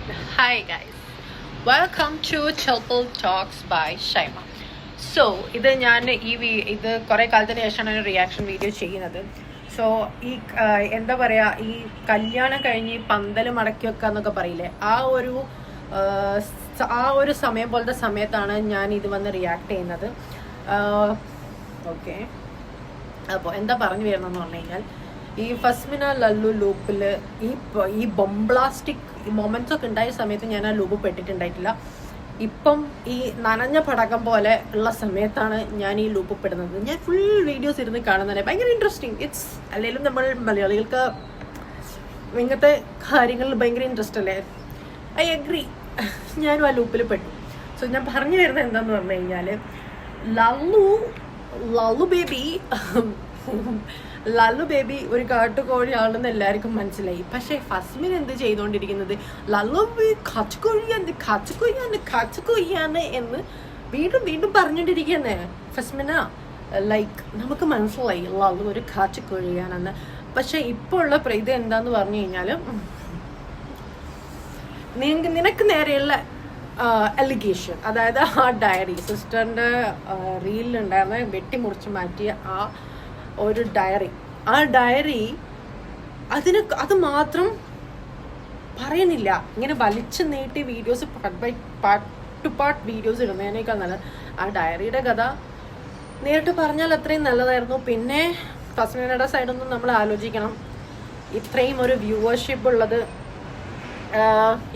Hi guys, welcome to Chilpul Talks by Shaima. So, ഇത് കുറേ കാലത്തിന് ശേഷമാണ് റിയാക്ഷൻ വീഡിയോ ചെയ്യുന്നത്. സോ എന്താ പറയുക, ഈ കല്യാണം കഴിഞ്ഞ് പന്തൽ മടക്കി വെക്കുക എന്നൊക്കെ പറയില്ലേ, ആ ഒരു സമയം പോലത്തെ സമയത്താണ് ഞാൻ ഇത് വന്ന് റിയാക്ട് ചെയ്യുന്നത്. ഓക്കെ, അപ്പോൾ എന്താ പറഞ്ഞു വരുന്നതെന്ന് പറഞ്ഞു കഴിഞ്ഞാൽ, ഈ ഫസ്മിന ലല്ലു ലൂപ്പിൽ ഈ ബോംബ്ലാസ്റ്റിക് മൊമെന്റ്സ് ഒക്കെ ഉണ്ടായ സമയത്ത് ഞാൻ ആ ലൂപ്പ് പെട്ടിട്ടുണ്ടായിട്ടില്ല. ഇപ്പം ഈ നനഞ്ഞ പടക്കം പോലെ ഉള്ള സമയത്താണ് ഞാൻ ഈ ലൂപ്പ് പെടുന്നത്. ഞാൻ ഫുൾ വീഡിയോസ് ഇരുന്ന് കാണുന്നതന്നെ ഭയങ്കര ഇൻട്രസ്റ്റിംഗ്. അല്ലെങ്കിലും നമ്മൾ മലയാളികൾക്ക് ഇങ്ങനത്തെ കാര്യങ്ങളിൽ ഭയങ്കര ഇൻട്രസ്റ്റ് അല്ലേ. ഐ അഗ്രി, ഞാനും ആ ലൂപ്പിൽ പെട്ടു. സോ ഞാൻ പറഞ്ഞു വരുന്നത് എന്താന്ന് പറഞ്ഞു കഴിഞ്ഞാൽ, ലല്ലു ബേബി ഒരു കാട്ടുകോഴിയാണെന്ന് എല്ലാവർക്കും മനസ്സിലായി. പക്ഷെ ഫസ്മിൻ എന്ത് ചെയ്തുകൊണ്ടിരിക്കുന്നത്, ലല്ലു കാച്ചുകോഴിയാണ് എന്ന് വീണ്ടും പറഞ്ഞുകൊണ്ടിരിക്കുന്നേ. ഫസ്മിന ലൈക്ക് നമുക്ക് മനസ്സിലായി ലല്ലു ഒരു കാച്ചുകോഴിയാണെന്ന്. പക്ഷെ ഇപ്പോൾ ഉള്ള ഇത് എന്താന്ന് പറഞ്ഞു കഴിഞ്ഞാൽ, നിനക്ക് നേരെയുള്ള അലിഗേഷൻ, അതായത് ആ ഡയറി, സിസ്റ്ററിന്റെ റീലിലുണ്ടായിരുന്ന വെട്ടിമുറിച്ച് മാറ്റിയ ആ ഒരു ഡയറി, അത് മാത്രം പറയുന്നില്ല. ഇങ്ങനെ വലിച്ചു നീട്ടി videos part two part videos ഇടുന്നതിനേക്കാൾ നല്ലത് ആ ഡയറിയുടെ കഥ നേരിട്ട് പറഞ്ഞാൽ അത്രയും നല്ലതായിരുന്നു. പിന്നെ ഫസ്മിനയുടെ സൈഡൊന്നും നമ്മൾ ആലോചിക്കണം, ഇത്രയും ഒരു വ്യൂവർഷിപ്പ് ഉള്ളത്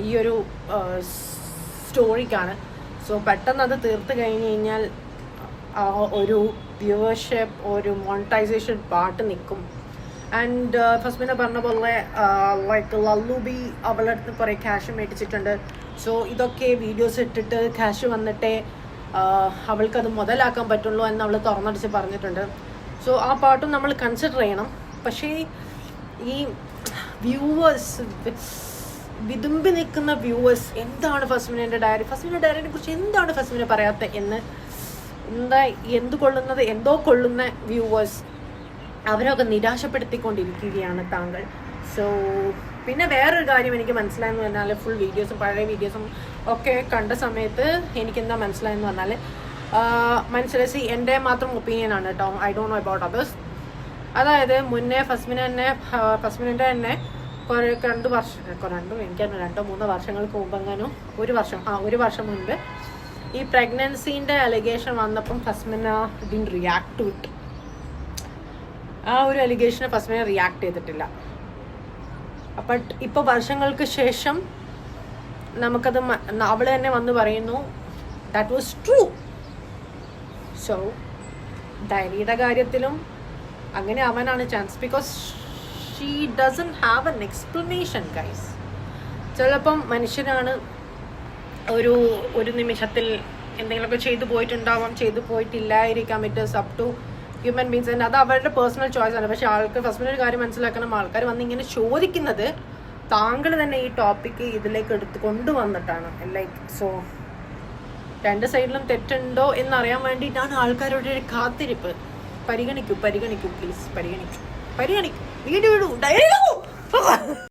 ഈ ഒരു സ്റ്റോറിക്കാണ്. സോ പെട്ടെന്ന് അത് തീർത്ത് കഴിഞ്ഞ് കഴിഞ്ഞാൽ ഒരു വ്യൂവർഷിപ്പ്, ഒരു മോണിറ്റൈസേഷൻ പാട്ട് നിൽക്കും. ആൻഡ് ഫസ്മിന പറഞ്ഞ പോലെ ലൈക്ക് ലല്ലൂബി അവളുടെ അടുത്ത് കുറേ ക്യാഷ് മേടിച്ചിട്ടുണ്ട്. സോ ഇതൊക്കെ വീഡിയോസ് ഇട്ടിട്ട് ക്യാഷ് വന്നിട്ടേ അവൾക്കത് മുതലാക്കാൻ പറ്റുള്ളൂ എന്ന് അവൾ തുറന്നടിച്ച് പറഞ്ഞിട്ടുണ്ട്. സോ ആ പാട്ടും നമ്മൾ കൺസിഡർ ചെയ്യണം. പക്ഷേ ഈ വ്യൂവേഴ്സ്, വിതുമ്പി നിൽക്കുന്ന വ്യൂവേഴ്സ്, എന്താണ് ഫസ്മിനയുടെ ഡയറിനെ കുറിച്ച് എന്താണ് ഫസ്മിന പറയാത്ത എന്ന് എന്തോ കൊള്ളുന്ന വ്യൂവേഴ്സ്, അവരൊക്കെ നിരാശപ്പെടുത്തിക്കൊണ്ടിരിക്കുകയാണ് താങ്കൾ. സോ പിന്നെ വേറൊരു കാര്യം എനിക്ക് മനസ്സിലായെന്ന് പറഞ്ഞാൽ, ഫുൾ വീഡിയോസും പഴയ വീഡിയോസും ഒക്കെ കണ്ട സമയത്ത് എനിക്കെന്താ മനസ്സിലായെന്ന് പറഞ്ഞാൽ, മനസ്സിലായി എൻ്റെ മാത്രം ഒപ്പീനിയൻ ആണ് കേട്ടോ, I don't know about others. അതായത് മുന്നേ ഫസ്മിനൻ്റെ തന്നെ രണ്ടോ മൂന്നോ വർഷങ്ങൾക്ക് മുമ്പെങ്ങാനും ഒരു വർഷം മുൻപ് ഈ പ്രഗ്നൻസിന്റെ അലിഗേഷൻ വന്നപ്പം Fasmina didn't react to it. ആ ഒരു അലിഗേഷന് ഫസ്മിന റിയാക്ട് ചെയ്തിട്ടില്ല. അപ്പം ഇപ്പോൾ വർഷങ്ങൾക്ക് ശേഷം നമുക്കത് അവൾ തന്നെ വന്ന് പറയുന്നു ദാറ്റ് വാസ് ട്രൂ. സോ ഡയറിയുടെ കാര്യത്തിലും അങ്ങനെ ആവാനാണ് chance, because she doesn't have an explanation guys. ചിലപ്പം മനുഷ്യനാണ് ഒരു നിമിഷത്തിൽ എന്തെങ്കിലുമൊക്കെ ചെയ്തു പോയിട്ടുണ്ടാവാം, ചെയ്തു പോയിട്ടില്ലായിരിക്കാം. It is up to human beings. അത് അവരുടെ പേഴ്സണൽ ചോയ്സ് ആണ്. പക്ഷെ ഫസ്റ്റിനൊരു കാര്യം മനസ്സിലാക്കണം, ആൾക്കാർ വന്ന് ഇങ്ങനെ ചോദിക്കുന്നത് താങ്കൾ തന്നെ ഈ ടോപ്പിക്ക് ഇതിലേക്ക് എടുത്ത് കൊണ്ടുവന്നിട്ടാണ്. ലൈക്ക് സോ രണ്ട് സൈഡിലും തെറ്റുണ്ടോ എന്നറിയാൻ വേണ്ടിയിട്ടാണ് ആൾക്കാരുടെ ഒരു കാത്തിരിപ്പ്. പരിഗണിക്കൂ പ്ലീസ്, പരിഗണിക്കൂ. വീഡിയോ ഇടൂ, ഡയറി